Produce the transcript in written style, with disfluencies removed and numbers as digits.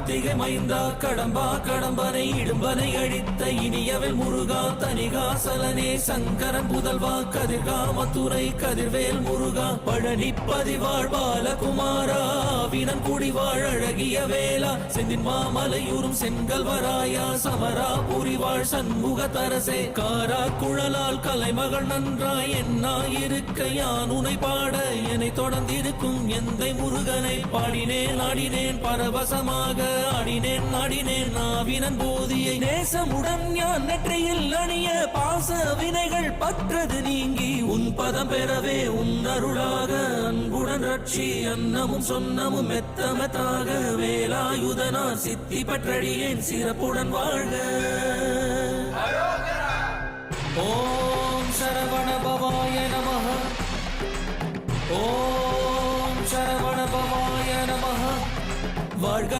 கார்த்திகை மைந்தா கடம்பா கடம்பனை இடும்பனை அழித்த இனியவள் முருகா தனிகாசலனே சங்கரன் புதல்வா கதிர்காமத்துறை கதிர்வேல் முருகா பழனி பதிவாழ் பாலகுமாரா வினன் குடிவாழ் அழகிய வேளா செந்தின் மாமலையூரும் செங்கல்வராயா சமரா புரிவாழ் சண்முக தரசே காரா குழலால் கலைமகள் நன்றாய் என்னாயிருக்க யான் உனை பாட என்னை தொடர்ந்திருக்கும் எந்தை முருகனை பாடினேன் ஆடினேன் பரவசமாக ஆடினேன் நாடினேன் நாவினன் போதியை நேசமுடன் ஞான் நெற்றியில் அணிய பாச வினைகள் பற்றது நீங்கி உன் பதம் பெறவே உன் அருளாக அன்புடன் ரட்சி அன்னமும் சொன்னமும் மெத்தமத்தாக வேலாயுதனார் சித்தி பற்றடியேன் சிறப்புடன் வாழ்க. ஓ